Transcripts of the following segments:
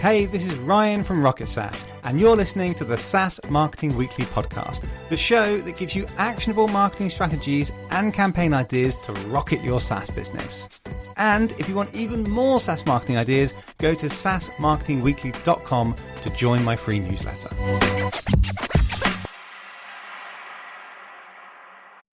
Hey, this is Ryan from Rocket SaaS, and you're listening to the SaaS Marketing Weekly podcast, the show that gives you actionable marketing strategies and campaign ideas to rocket your SaaS business. And if you want even more SaaS marketing ideas, go to saasmarketingweekly.com to join my free newsletter.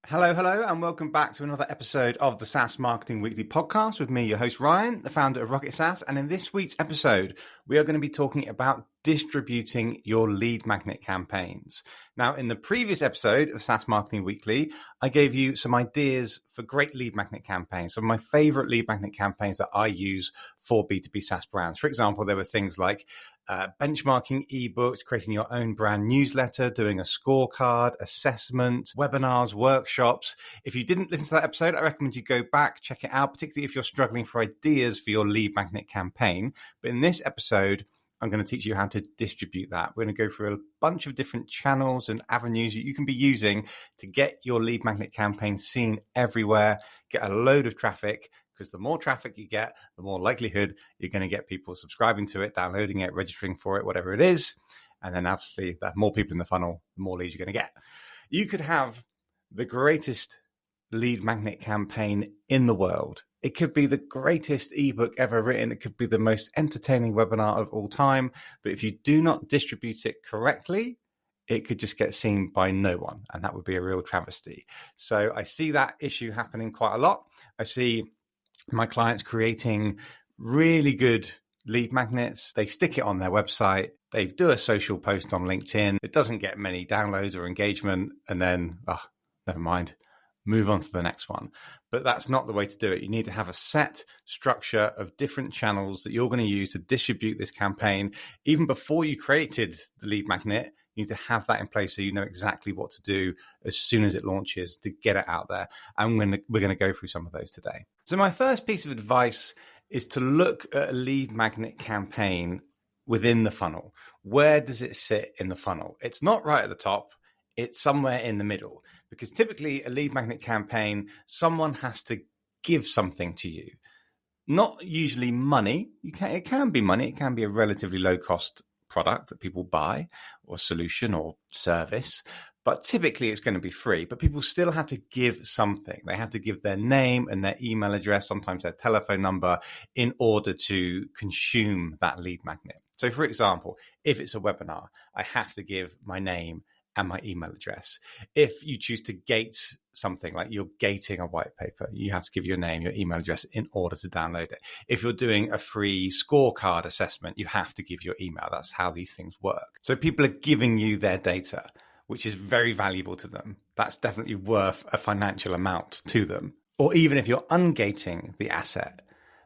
Hello, and welcome back to another episode of the SaaS Marketing Weekly podcast with me, your host, Ryan, the founder of Rocket SaaS. And in this week's episode, we are going to be talking about distributing your lead magnet campaigns. Now, in the previous episode of SaaS Marketing Weekly, I gave you some ideas for great lead magnet campaigns, some of my favorite lead magnet campaigns that I use for B2B SaaS brands. For example, there were things like benchmarking ebooks, creating your own brand newsletter, doing a scorecard, assessment, webinars, workshops. If you didn't listen to that episode, I recommend you go back, check it out, particularly if you're struggling for ideas for your lead magnet campaign. But in this episode, I'm going to teach you how to distribute that. We're going to go through a bunch of different channels and avenues that you can be using to get your lead magnet campaign seen everywhere, get a load of traffic, because the more traffic you get, the more likelihood you're going to get people subscribing to it, downloading it, registering for it, whatever it is. And then obviously, the more people in the funnel, the more leads you're going to get. You could have the greatest lead magnet campaign in the world. It could be the greatest ebook ever written. It could be the most entertaining webinar of all time. But if you do not distribute it correctly, it could just get seen by no one. And that would be a real travesty. So I see that issue happening quite a lot. I see my clients creating really good lead magnets. They stick it on their website. They do a social post on LinkedIn. It doesn't get many downloads or engagement. And then, never mind. Move on to the next one. But that's not the way to do it. You need to have a set structure of different channels that you're going to use to distribute this campaign. Even before you created the lead magnet, you need to have that in place so you know exactly what to do as soon as it launches to get it out there. And we're going to go through some of those today. So my first piece of advice is to look at a lead magnet campaign within the funnel. Where does it sit in the funnel? It's not right at the top. It's somewhere in the middle, because typically a lead magnet campaign, someone has to give something to you. Not usually money. It can be money. It can be a relatively low cost product that people buy, or solution or service, but typically it's going to be free. But people still have to give something. They have to give their name and their email address, sometimes their telephone number, in order to consume that lead magnet. So for example, if it's a webinar, I have to give my name and my email address. If you choose to gate something, like you're gating a white paper, you have to give your name, your email address in order to download it. If you're doing a free scorecard assessment, you have to give your email. That's how these things work. So people are giving you their data, which is very valuable to them. That's definitely worth a financial amount to them. Or even if you're ungating the asset,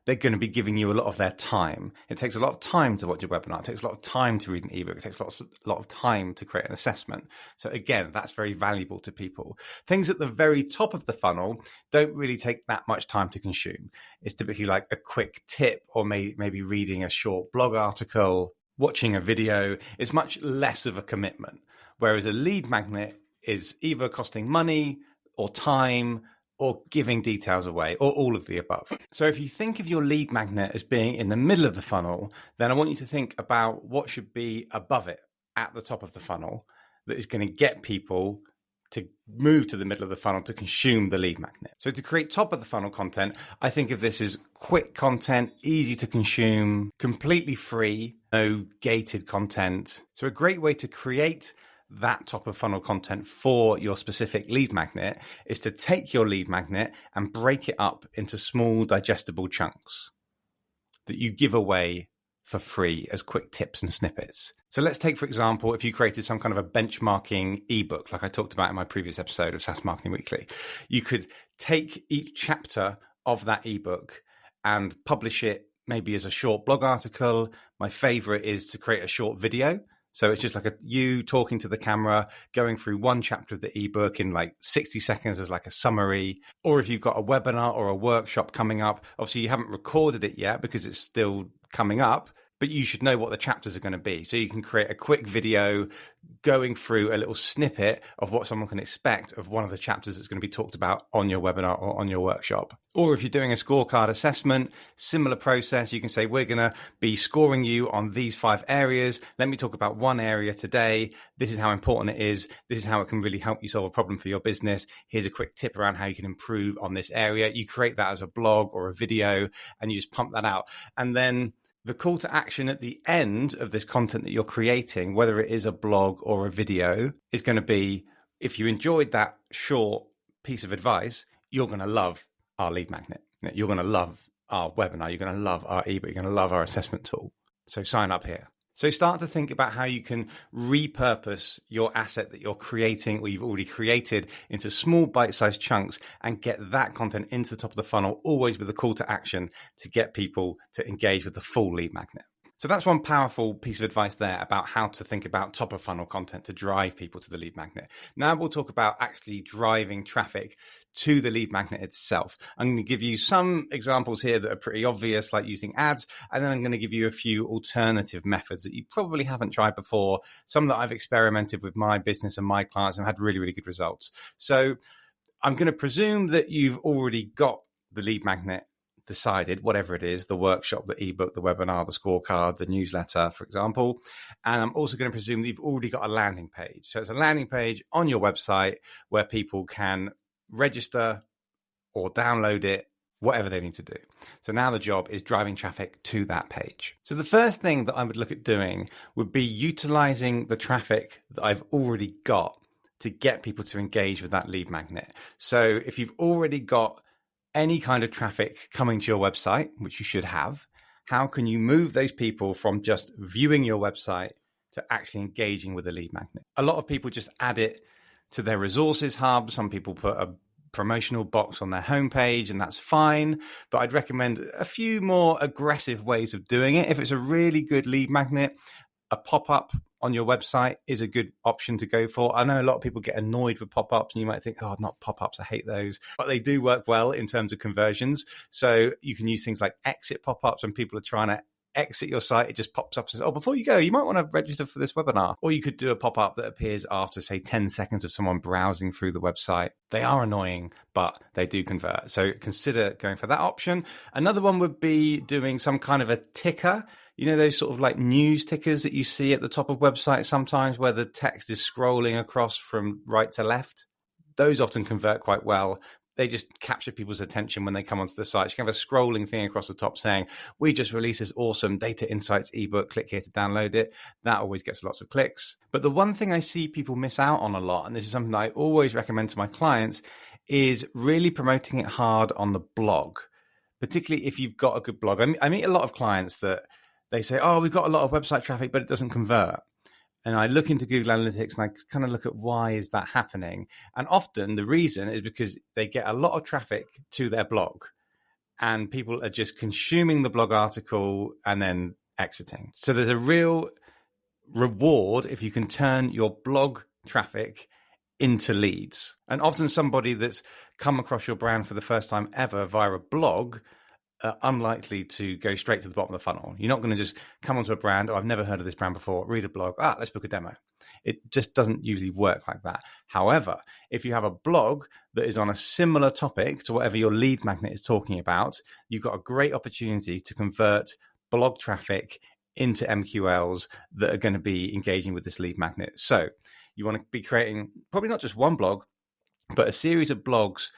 they're going to be giving you a lot of their time. It takes a lot of time to watch a webinar. It takes a lot of time to read an ebook. It takes a lot of time to create an assessment. So again, that's very valuable to people. Things at the very top of the funnel don't really take that much time to consume. It's typically like a quick tip, or maybe reading a short blog article, watching a video. It's much less of a commitment. Whereas a lead magnet is either costing money or time, or giving details away, or all of the above. So if you think of your lead magnet as being in the middle of the funnel, then I want you to think about what should be above it at the top of the funnel that is going to get people to move to the middle of the funnel to consume the lead magnet. So to create top of the funnel content, I think of this as quick content, easy to consume, completely free, no gated content. So a great way to create that top of funnel content for your specific lead magnet is to take your lead magnet and break it up into small digestible chunks that you give away for free as quick tips and snippets. So let's take, for example, if you created some kind of a benchmarking ebook, like I talked about in my previous episode of SaaS Marketing Weekly, you could take each chapter of that ebook and publish it maybe as a short blog article. My favorite is to create a short video. So it's just like you talking to the camera, going through one chapter of the ebook in like 60 seconds as like a summary. Or if you've got a webinar or a workshop coming up, obviously you haven't recorded it yet because it's still coming up. but you should know what the chapters are going to be. So you can create a quick video going through a little snippet of what someone can expect of one of the chapters that's going to be talked about on your webinar or on your workshop. Or if you're doing a scorecard assessment, similar process, you can say, we're going to be scoring you on these 5 areas. Let me talk about one area today. This is how important it is. This is how it can really help you solve a problem for your business. Here's a quick tip around how you can improve on this area. You create that as a blog or a video and you just pump that out. And then the call to action at the end of this content that you're creating, whether it is a blog or a video, is going to be, if you enjoyed that short piece of advice, you're going to love our lead magnet. You're going to love our webinar. You're going to love our ebook. You're going to love our assessment tool. So sign up here. So start to think about how you can repurpose your asset that you're creating or you've already created into small bite-sized chunks and get that content into the top of the funnel, always with a call to action to get people to engage with the full lead magnet. So that's one powerful piece of advice there about how to think about top of funnel content to drive people to the lead magnet. Now we'll talk about actually driving traffic to the lead magnet itself. I'm going to give you some examples here that are pretty obvious, like using ads, and then I'm going to give you a few alternative methods that you probably haven't tried before, some that I've experimented with my business and my clients and had really, really good results. So I'm going to presume that you've already got the lead magnet decided, whatever it is, the workshop, the ebook, the webinar, the scorecard, the newsletter, for example. And I'm also going to presume that you've already got a landing page. So it's a landing page on your website where people can register or download it, whatever they need to do. So now the job is driving traffic to that page. So the first thing that I would look at doing would be utilizing the traffic that I've already got to get people to engage with that lead magnet. So if you've already got any kind of traffic coming to your website, which you should have, how can you move those people from just viewing your website to actually engaging with the lead magnet? A lot of people just add it to their resources hub. Some people put a promotional box on their homepage, and that's fine. But I'd recommend a few more aggressive ways of doing it. If it's a really good lead magnet, a pop-up on your website is a good option to go for. I know a lot of people get annoyed with pop-ups and you might think, oh, not pop-ups, I hate those. But they do work well in terms of conversions. So you can use things like exit pop-ups when people are trying to exit your site. It just pops up and says, oh, before you go, you might want to register for this webinar. Or you could do a pop-up that appears after, say, 10 seconds of someone browsing through the website. They are annoying, but they do convert. So consider going for that option. Another one would be doing some kind of a ticker. You know, those sort of like news tickers that you see at the top of websites sometimes where the text is scrolling across from right to left. Those often convert quite well. They just capture people's attention when they come onto the site. You can have a scrolling thing across the top saying, we just released this awesome data insights ebook. Click here to download it. That always gets lots of clicks. But the one thing I see people miss out on a lot, and this is something that I always recommend to my clients, is really promoting it hard on the blog, particularly if you've got a good blog. I meet a lot of clients that they say, oh, we've got a lot of website traffic, but it doesn't convert. And I look into Google Analytics and I kind of look at why is that happening. And often the reason is because they get a lot of traffic to their blog and people are just consuming the blog article and then exiting. So there's a real reward if you can turn your blog traffic into leads. And often somebody that's come across your brand for the first time ever via a blog unlikely to go straight to the bottom of the funnel. You're not going to just come onto a brand, oh, I've never heard of this brand before, read a blog, let's book a demo. It just doesn't usually work like that. However, if you have a blog that is on a similar topic to whatever your lead magnet is talking about, you've got a great opportunity to convert blog traffic into MQLs that are going to be engaging with this lead magnet. So you want to be creating probably not just one blog, but a series of blogs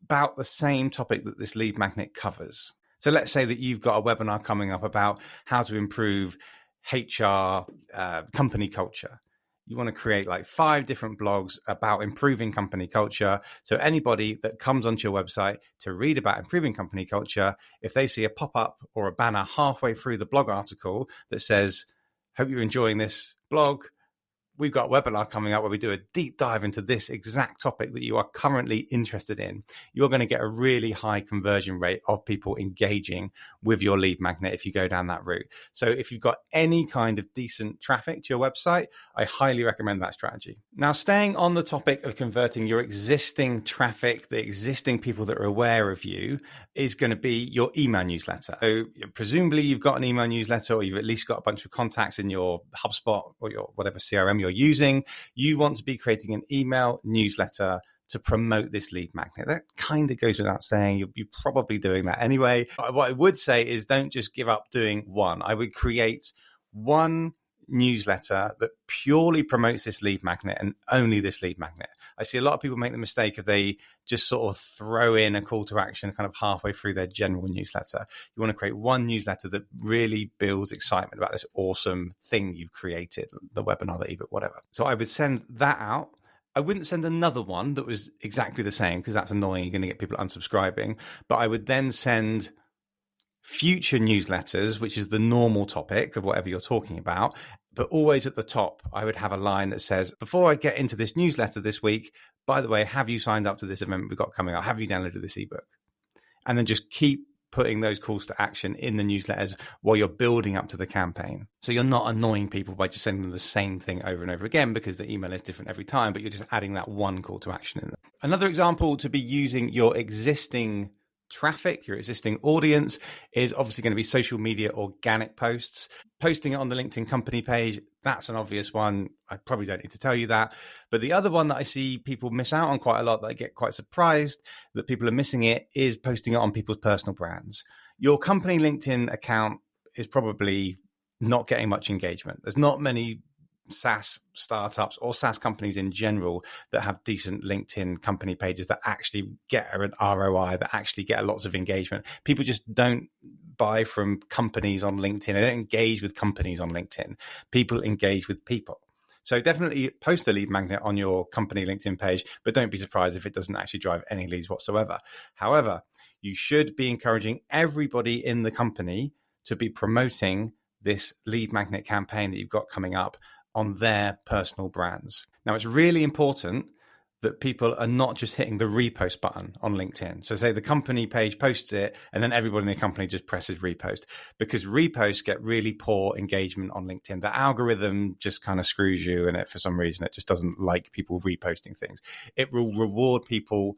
about the same topic that this lead magnet covers. So let's say that you've got a webinar coming up about how to improve HR company culture. You want to create like 5 different blogs about improving company culture. So anybody that comes onto your website to read about improving company culture, if they see a pop-up or a banner halfway through the blog article that says, hope you're enjoying this blog, we've got a webinar coming up where we do a deep dive into this exact topic that you are currently interested in, you're going to get a really high conversion rate of people engaging with your lead magnet if you go down that route. So if you've got any kind of decent traffic to your website, I highly recommend that strategy. Now, staying on the topic of converting your existing traffic, the existing people that are aware of you, is going to be your email newsletter. So presumably you've got an email newsletter, or you've at least got a bunch of contacts in your HubSpot or your whatever CRM you're using. You want to be creating an email newsletter to promote this lead magnet. That kind of goes without saying. You're probably doing that anyway. What I would say is don't just give up doing one. I would create one newsletter that purely promotes this lead magnet and only this lead magnet. I see a lot of people make the mistake of they just sort of throw in a call to action kind of halfway through their general newsletter. You want to create one newsletter that really builds excitement about this awesome thing you've created, the webinar, the ebook, whatever. So I would send that out. I wouldn't send another one that was exactly the same because that's annoying. You're going to get people unsubscribing. But I would then send future newsletters, which is the normal topic of whatever you're talking about. But always at the top, I would have a line that says, before I get into this newsletter this week, by the way, have you signed up to this event we've got coming up? Have you downloaded this ebook? And then just keep putting those calls to action in the newsletters while you're building up to the campaign. So you're not annoying people by just sending them the same thing over and over again because the email is different every time, but you're just adding that one call to action in there. Another example to be using your existing traffic, your existing audience, is obviously going to be social media organic posts. Posting it on the LinkedIn company page, that's an obvious one. I probably don't need to tell you that. But the other one that I see people miss out on quite a lot, that I get quite surprised that people are missing it, is posting it on people's personal brands. Your company LinkedIn account is probably not getting much engagement. There's not many SaaS startups or SaaS companies in general that have decent LinkedIn company pages that actually get an ROI, that actually get lots of engagement. People just don't buy from companies on LinkedIn. They don't engage with companies on LinkedIn. People engage with people. So definitely post a lead magnet on your company LinkedIn page, but don't be surprised if it doesn't actually drive any leads whatsoever. However, you should be encouraging everybody in the company to be promoting this lead magnet campaign that you've got coming up on their personal brands. Now, it's really important that people are not just hitting the repost button on LinkedIn. So say the company page posts it and then everybody in the company just presses repost, because reposts get really poor engagement on LinkedIn. The algorithm just kind of screws you in it for some reason. It just doesn't like people reposting things. It will reward people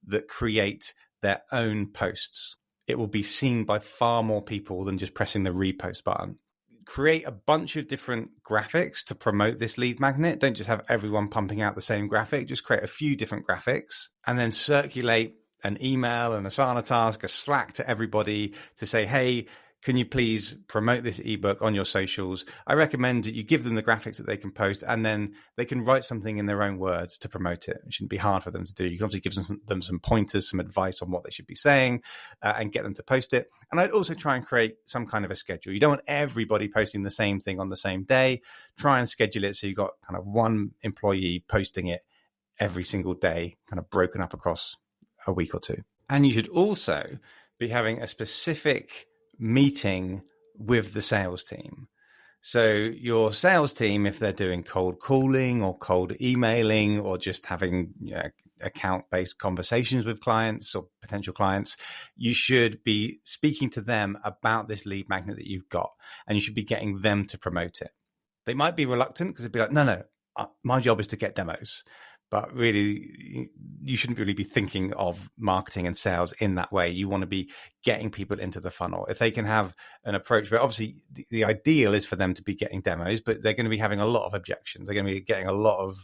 that create their own posts. It will be seen by far more people than just pressing the repost button. Create a bunch of different graphics to promote this lead magnet. Don't just have everyone pumping out the same graphic. Just create a few different graphics and then circulate an email, an Asana task, a Slack to everybody to say, hey, can you please promote this ebook on your socials? I recommend that you give them the graphics that they can post, and then they can write something in their own words to promote it. It shouldn't be hard for them to do. You can obviously give them some pointers, some advice on what they should be saying, and get them to post it. And I'd also try and create some kind of a schedule. You don't want everybody posting the same thing on the same day. Try and schedule it so you've got kind of one employee posting it every single day, kind of broken up across a week or two. And you should also be having a specific meeting with the sales team. So your sales team, if they're doing cold calling or cold emailing or just having account-based conversations with clients or potential clients, you should be speaking to them about this lead magnet that you've got, and you should be getting them to promote it. They might be reluctant because they'd be like, no, my job is to get demos. But really, you shouldn't really be thinking of marketing and sales in that way. You want to be getting people into the funnel. If they can have an approach where obviously the ideal is for them to be getting demos, but they're going to be having a lot of objections. They're going to be getting a lot of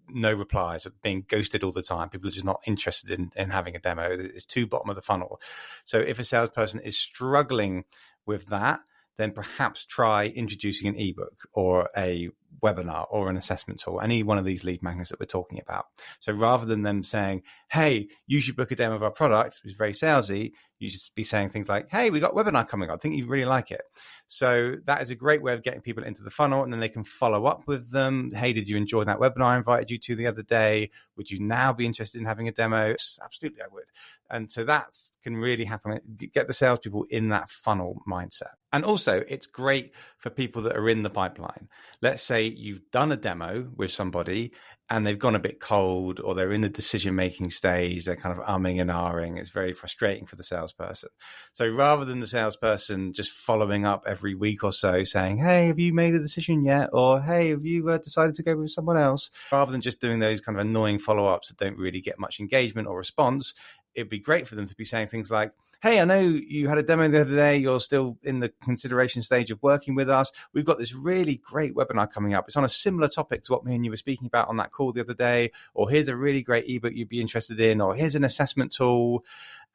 no replies, being ghosted all the time. People are just not interested in having a demo. It's too bottom of the funnel. So if a salesperson is struggling with that, then perhaps try introducing an ebook or a webinar or an assessment tool, any one of these lead magnets that we're talking about. So rather than them saying, hey, you should book a demo of our product, which is very salesy, you should be saying things like, hey, we got a webinar coming up. I think you'd really like it. So that is a great way of getting people into the funnel, and then they can follow up with them. Hey, did you enjoy that webinar I invited you to the other day? Would you now be interested in having a demo? Absolutely, I would. And so that can really happen. Get the salespeople in that funnel mindset. And also, it's great for people that are in the pipeline. Let's say say you've done a demo with somebody and they've gone a bit cold, or they're in the decision-making stage, they're kind of umming and ahhing. It's very frustrating for the salesperson. So rather than the salesperson just following up every week or so saying, hey, have you made a decision yet? Or, hey, have you decided to go with someone else? Rather than just doing those kind of annoying follow-ups that don't really get much engagement or response, it'd be great for them to be saying things like, hey, I know you had a demo the other day. You're still in the consideration stage of working with us. We've got this really great webinar coming up. It's on a similar topic to what me and you were speaking about on that call the other day. Or here's a really great ebook you'd be interested in. Or here's an assessment tool.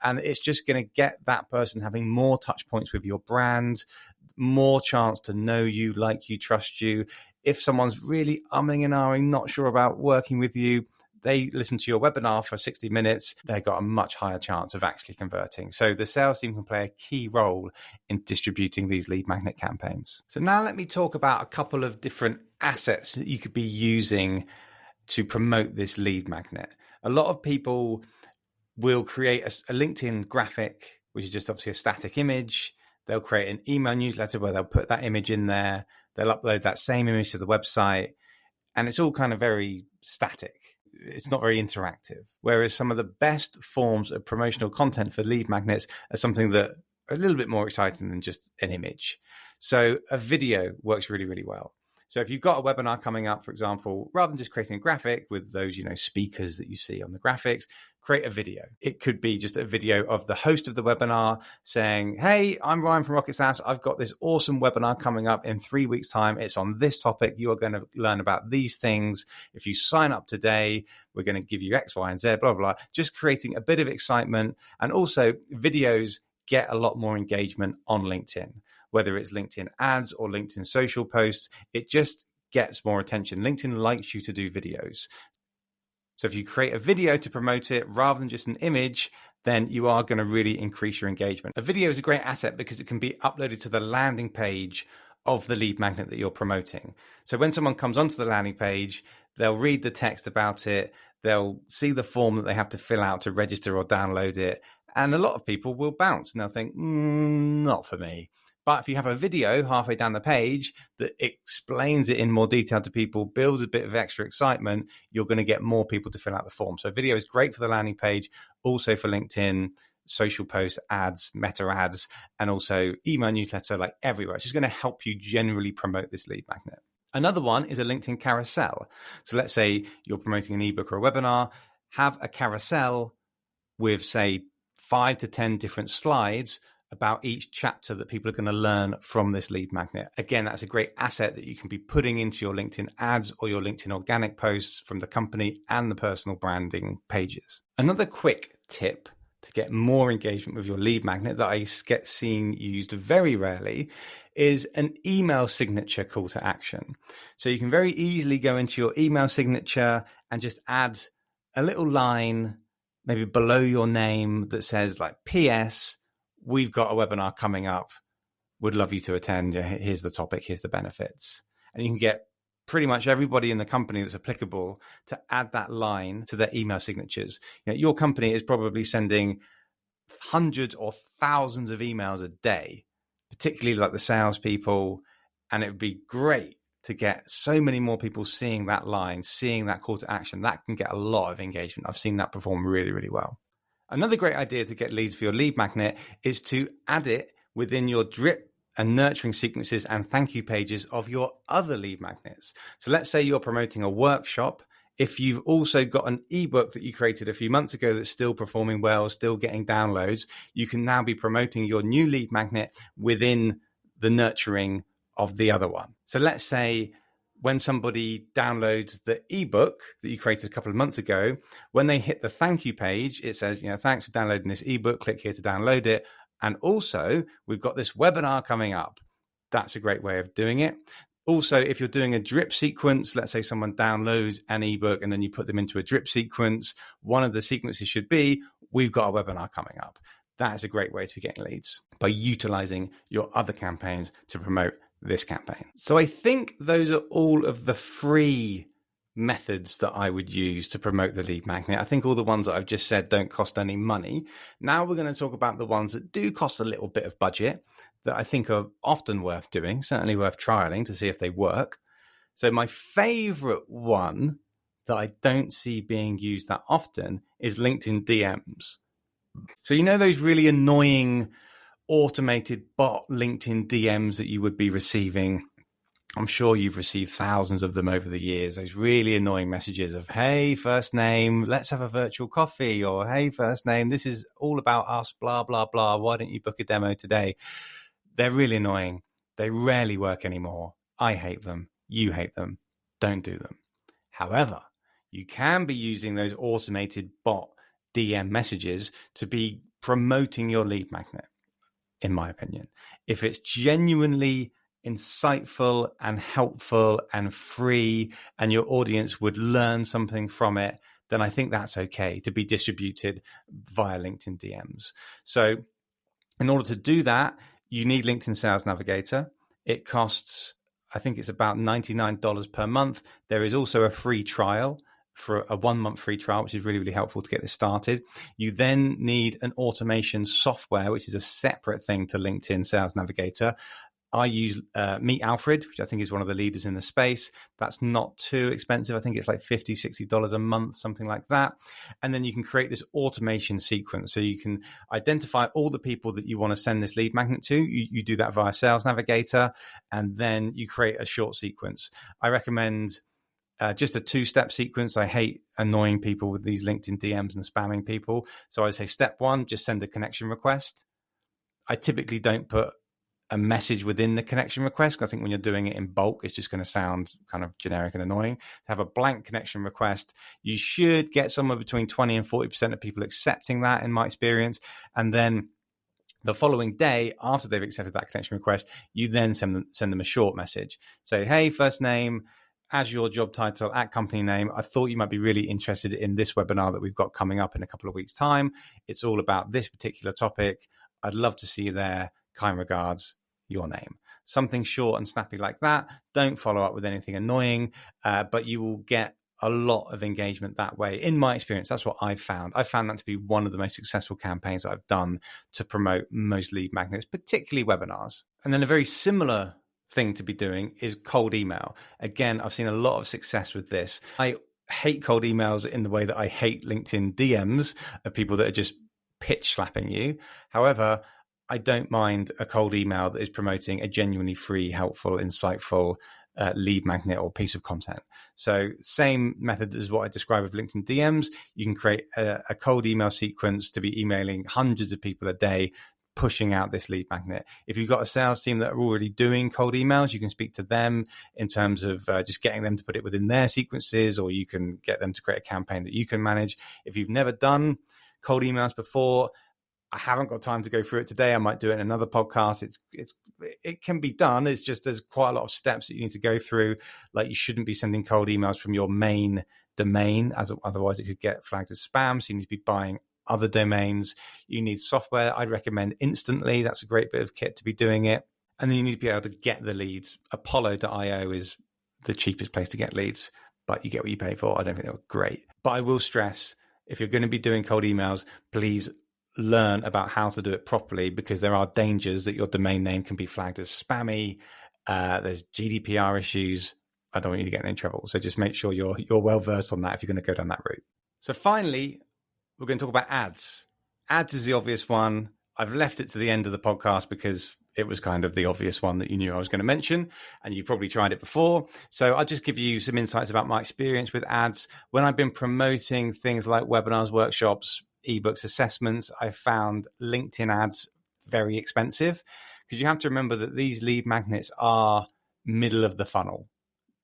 And it's just going to get that person having more touch points with your brand, more chance to know you, like you, trust you. If someone's really umming and ahhing, not sure about working with you, they listen to your webinar for 60 minutes, they've got a much higher chance of actually converting. So the sales team can play a key role in distributing these lead magnet campaigns. So now let me talk about a couple of different assets that you could be using to promote this lead magnet. A lot of people will create a LinkedIn graphic, which is just obviously a static image. They'll create an email newsletter where they'll put that image in there. They'll upload that same image to the website. And it's all kind of very static. It's not very interactive. Whereas some of the best forms of promotional content for lead magnets are something that are a little bit more exciting than just an image. So a video works really, really well. So if you've got a webinar coming up, for example, rather than just creating a graphic with those, speakers that you see on the graphics, create a video. It could be just a video of the host of the webinar saying, hey, I'm Ryan from Rocket SaaS. I've got this awesome webinar coming up in 3 weeks' time. It's on this topic. You are going to learn about these things. If you sign up today, we're going to give you X, Y, and Z, blah, blah. Just creating a bit of excitement. And also videos get a lot more engagement on LinkedIn, whether it's LinkedIn ads or LinkedIn social posts. It just gets more attention. LinkedIn likes you to do videos. So if you create a video to promote it rather than just an image, then you are going to really increase your engagement. A video is a great asset because it can be uploaded to the landing page of the lead magnet that you're promoting. So when someone comes onto the landing page, they'll read the text about it. They'll see the form that they have to fill out to register or download it. And a lot of people will bounce and they'll think, not for me. But if you have a video halfway down the page that explains it in more detail to people, builds a bit of extra excitement, you're going to get more people to fill out the form. So video is great for the landing page, also for LinkedIn, social posts, ads, meta ads, and also email newsletter, like everywhere. It's just going to help you generally promote this lead magnet. Another one is a LinkedIn carousel. So let's say you're promoting an ebook or a webinar, have a carousel with, say, 5 to 10 different slides about each chapter that people are going to learn from this lead magnet. Again, that's a great asset that you can be putting into your LinkedIn ads or your LinkedIn organic posts from the company and the personal branding pages. Another quick tip to get more engagement with your lead magnet that I get seen used very rarely is an email signature call to action. So you can very easily go into your email signature and just add a little line maybe below your name that says like, PS, we've got a webinar coming up. Would love you to attend. Here's the topic. Here's the benefits. And you can get pretty much everybody in the company that's applicable to add that line to their email signatures. Your company is probably sending hundreds or thousands of emails a day, particularly like the salespeople. And it would be great to get so many more people seeing that line, seeing that call to action. That can get a lot of engagement. I've seen that perform really, really well. Another great idea to get leads for your lead magnet is to add it within your drip and nurturing sequences and thank you pages of your other lead magnets. So let's say you're promoting a workshop. If you've also got an ebook that you created a few months ago that's still performing well, still getting downloads, you can now be promoting your new lead magnet within the nurturing of the other one. So let's say when somebody downloads the ebook that you created a couple of months ago, when they hit the thank you page, it says, thanks for downloading this ebook, click here to download it. And also, we've got this webinar coming up. That's a great way of doing it. Also, if you're doing a drip sequence, let's say someone downloads an ebook and then you put them into a drip sequence, one of the sequences should be, we've got a webinar coming up. That is a great way to be getting leads by utilizing your other campaigns to promote this campaign. So I think those are all of the free methods that I would use to promote the lead magnet. I think all the ones that I've just said don't cost any money. Now we're going to talk about the ones that do cost a little bit of budget that I think are often worth doing, certainly worth trialing to see if they work. So my favorite one that I don't see being used that often is LinkedIn DMs. So you know those really annoying automated bot LinkedIn DMs that you would be receiving? I'm sure you've received thousands of them over the years. Those really annoying messages of, hey, first name, let's have a virtual coffee, or hey, first name, this is all about us, blah, blah, blah. Why don't you book a demo today? They're really annoying. They rarely work anymore. I hate them. You hate them. Don't do them. However, you can be using those automated bot DM messages to be promoting your lead magnet, in my opinion. If it's genuinely insightful and helpful and free and your audience would learn something from it, then I think that's okay to be distributed via LinkedIn DMs. So in order to do that, you need LinkedIn Sales Navigator. It costs, I think it's about $99 per month. There is also a free trial for a 1 month free trial, which is really, really helpful to get this started. You then need an automation software, which is a separate thing to LinkedIn Sales Navigator. I use Meet Alfred, which I think is one of the leaders in the space. That's not too expensive. I think it's like $50, $60 a month, something like that. And then you can create this automation sequence. So you can identify all the people that you want to send this lead magnet to. You do that via Sales Navigator, and then you create a short sequence. I recommend just a 2-step sequence. I hate annoying people with these LinkedIn DMs and spamming people. So I say step 1, just send a connection request. I typically don't put a message within the connection request. I think when you're doing it in bulk, it's just going to sound kind of generic and annoying. To have a blank connection request, you should get somewhere between 20 and 40% of people accepting that, in my experience. And then the following day, after they've accepted that connection request, you then send them a short message. Say, hey, first name, as your job title, at company name, I thought you might be really interested in this webinar that we've got coming up in a couple of weeks' time. It's all about this particular topic. I'd love to see you there. Kind regards, your name. Something short and snappy like that. Don't follow up with anything annoying, but you will get a lot of engagement that way. In my experience, that's what I've found. I found that to be one of the most successful campaigns that I've done to promote most lead magnets, particularly webinars. And then a very similar thing to be doing is cold email. Again, I've seen a lot of success with this. I hate cold emails in the way that I hate LinkedIn DMs of people that are just pitch slapping you. However, I don't mind a cold email that is promoting a genuinely free, helpful, insightful lead magnet or piece of content. So same method as what I described with LinkedIn DMs. You can create a cold email sequence to be emailing hundreds of people a day, pushing out this lead magnet. If you've got a sales team that are already doing cold emails, you can speak to them in terms of just getting them to put it within their sequences, or you can get them to create a campaign that you can manage. If you've never done cold emails before, I haven't got time to go through it today. I might do it in another podcast. It can be done. It's just there's quite a lot of steps that you need to go through. Like, you shouldn't be sending cold emails from your main domain, otherwise it could get flagged as spam. So you need to be buying other domains. You need software. I'd recommend Instantly. That's a great bit of kit to be doing it. And then you need to be able to get the leads. Apollo.io is the cheapest place to get leads, but you get what you pay for. I don't think they were great. But I will stress, if you're going to be doing cold emails, please learn about how to do it properly, because there are dangers that your domain name can be flagged as spammy. There's GDPR issues. I don't want you to get in any trouble. So just make sure you're well versed on that if you're going to go down that route. So finally, we're going to talk about ads. Ads is the obvious one. I've left it to the end of the podcast because it was kind of the obvious one that you knew I was going to mention, and you've probably tried it before. So I'll just give you some insights about my experience with ads. When I've been promoting things like webinars, workshops, ebooks, assessments, I found LinkedIn ads very expensive, because you have to remember that these lead magnets are middle of the funnel,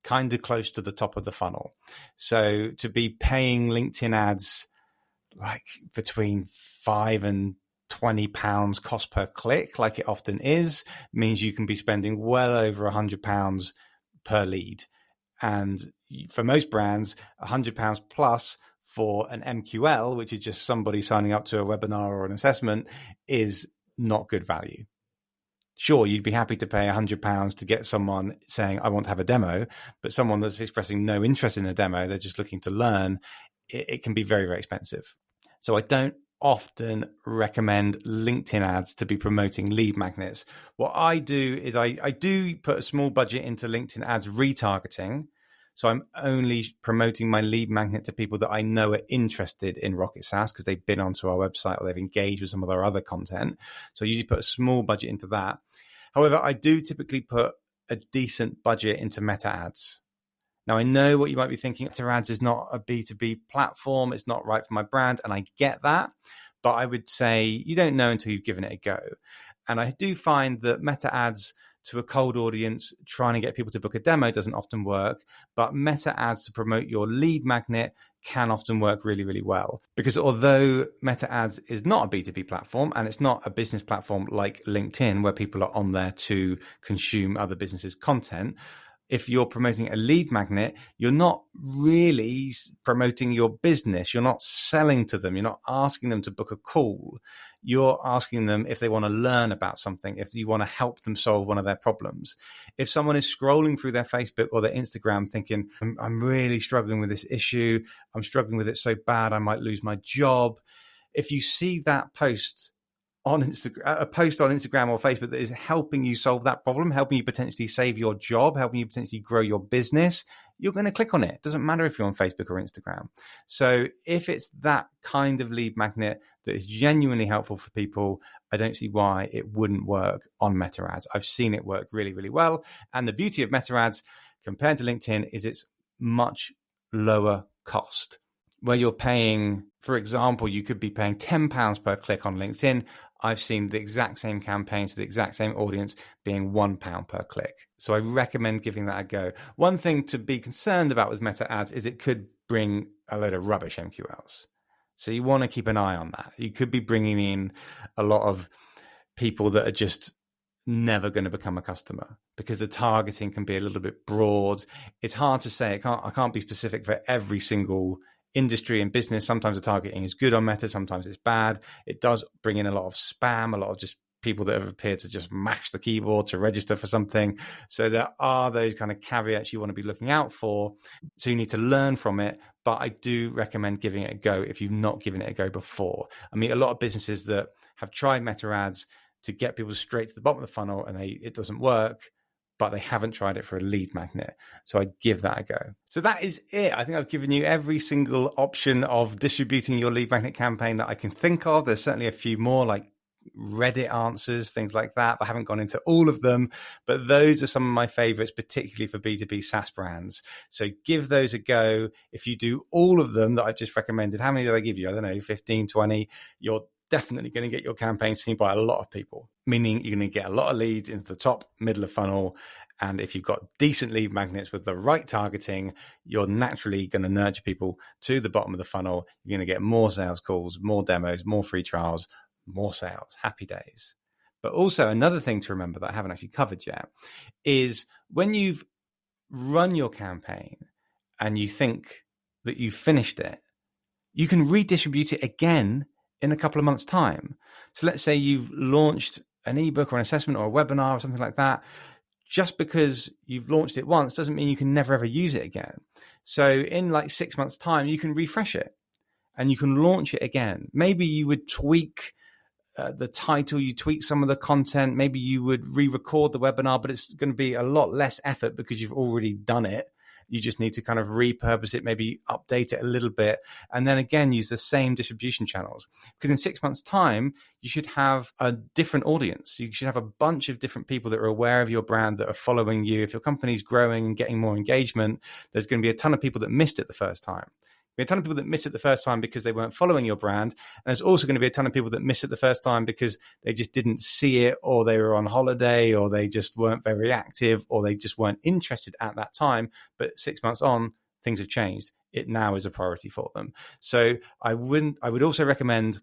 kind of close to the top of the funnel. So to be paying LinkedIn ads like between £5 and £20 cost per click, like it often is, means you can be spending well over £100 per lead. And for most brands, £100 plus for an MQL, which is just somebody signing up to a webinar or an assessment, is not good value. Sure, you'd be happy to pay £100 to get someone saying, I want to have a demo, but someone that's expressing no interest in a demo, they're just looking to learn, it can be very, very expensive. So I don't often recommend LinkedIn ads to be promoting lead magnets. What I do is I do put a small budget into LinkedIn ads retargeting. So I'm only promoting my lead magnet to people that I know are interested in Rocket SaaS because they've been onto our website or they've engaged with some of our other content. So I usually put a small budget into that. However, I do typically put a decent budget into meta ads. Now, I know what you might be thinking. Meta ads is not a B2B platform. It's not right for my brand. And I get that. But I would say you don't know until you've given it a go. And I do find that meta ads to a cold audience, trying to get people to book a demo doesn't often work. But meta ads to promote your lead magnet can often work really, really well. Because although meta ads is not a B2B platform and it's not a business platform like LinkedIn where people are on there to consume other businesses' content, if you're promoting a lead magnet, you're not really promoting your business. You're not selling to them. You're not asking them to book a call. You're asking them if they want to learn about something, if you want to help them solve one of their problems. If someone is scrolling through their Facebook or their Instagram thinking, I'm really struggling with this issue, I'm struggling with it so bad, I might lose my job. If you see that post on Instagram, a post on Instagram or Facebook that is helping you solve that problem, helping you potentially save your job, helping you potentially grow your business, you're going to click on it. It doesn't matter if you're on Facebook or Instagram. So if it's that kind of lead magnet that is genuinely helpful for people, I don't see why it wouldn't work on meta ads. I've seen it work really, really well. And the beauty of meta ads compared to LinkedIn is it's much lower cost. Where you're paying, for example, you could be paying £10 per click on LinkedIn. I've seen the exact same campaigns to the exact same audience being £1 per click. So I recommend giving that a go. One thing to be concerned about with meta ads is it could bring a load of rubbish MQLs. So you want to keep an eye on that. You could be bringing in a lot of people that are just never going to become a customer because the targeting can be a little bit broad. It's hard to say. I can't be specific for every single industry and business. Sometimes the targeting is good on Meta, sometimes it's bad. It does bring in a lot of spam, a lot of just people that have appeared to just mash the keyboard to register for something. So there are those kind of caveats you want to be looking out for. So you need to learn from it. But I do recommend giving it a go if you've not given it a go before. I mean, a lot of businesses that have tried Meta ads to get people straight to the bottom of the funnel and it doesn't work, but they haven't tried it for a lead magnet. So I'd give that a go. So that is it. I think I've given you every single option of distributing your lead magnet campaign that I can think of. There's certainly a few more like Reddit answers, things like that. I haven't gone into all of them, but those are some of my favorites, particularly for B2B SaaS brands. So give those a go. If you do all of them that I've just recommended, how many did I give you? I don't know, 15, 20. You're definitely going to get your campaign seen by a lot of people, meaning you're going to get a lot of leads into the top, middle of funnel. And if you've got decent lead magnets with the right targeting, you're naturally going to nurture people to the bottom of the funnel. You're going to get more sales calls, more demos, more free trials, more sales. Happy days. But also another thing to remember that I haven't actually covered yet is when you've run your campaign and you think that you've finished it, you can redistribute it again in a couple of months' time. So let's say you've launched an ebook or an assessment or a webinar or something like that. Just because you've launched it once doesn't mean you can never ever use it again. So in like 6 months' time, you can refresh it and you can launch it again. Maybe you would tweak the title, you tweak some of the content. Maybe you would re-record the webinar, but it's going to be a lot less effort because you've already done it. You just need to kind of repurpose it, maybe update it a little bit, and then again, use the same distribution channels. Because in 6 months' time, you should have a different audience. You should have a bunch of different people that are aware of your brand, that are following you. If your company's growing and getting more engagement, there's going to be a ton of people that missed it the first time. There'll be a ton of people that miss it the first time because they weren't following your brand. And there's also going to be a ton of people that miss it the first time because they just didn't see it, or they were on holiday, or they just weren't very active, or they just weren't interested at that time. But 6 months on, things have changed. It now is a priority for them. So I would also recommend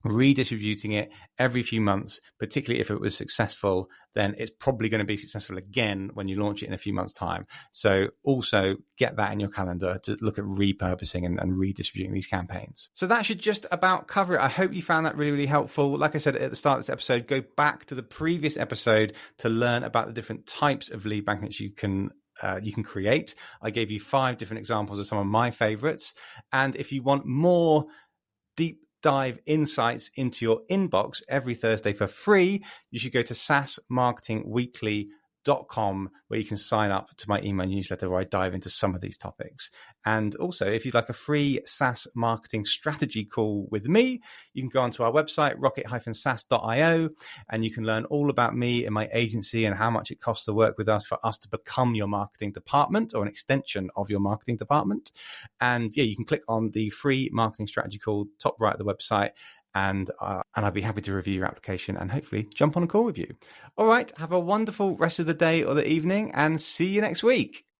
redistributing it every few months, particularly if it was successful, then it's probably going to be successful again when you launch it in a few months' time. So also get that in your calendar to look at repurposing and redistributing these campaigns. So that should just about cover it. I hope you found that really, really helpful. Like I said at the start of this episode, go back to the previous episode to learn about the different types of lead magnets you can create. I gave you 5 different examples of some of my favorites. And if you want more deep dive insights into your inbox every Thursday for free, you should go to saasmarketingweekly.com, where you can sign up to my email newsletter where I dive into some of these topics. And also, if you'd like a free SaaS marketing strategy call with me, you can go onto our website, rocket-saas.io, and you can learn all about me and my agency and how much it costs to work with us for us to become your marketing department or an extension of your marketing department. And yeah, you can click on the free marketing strategy call, top right of the website, and I'd be happy to review your application and hopefully jump on a call with you. All right, have a wonderful rest of the day or the evening, and see you next week.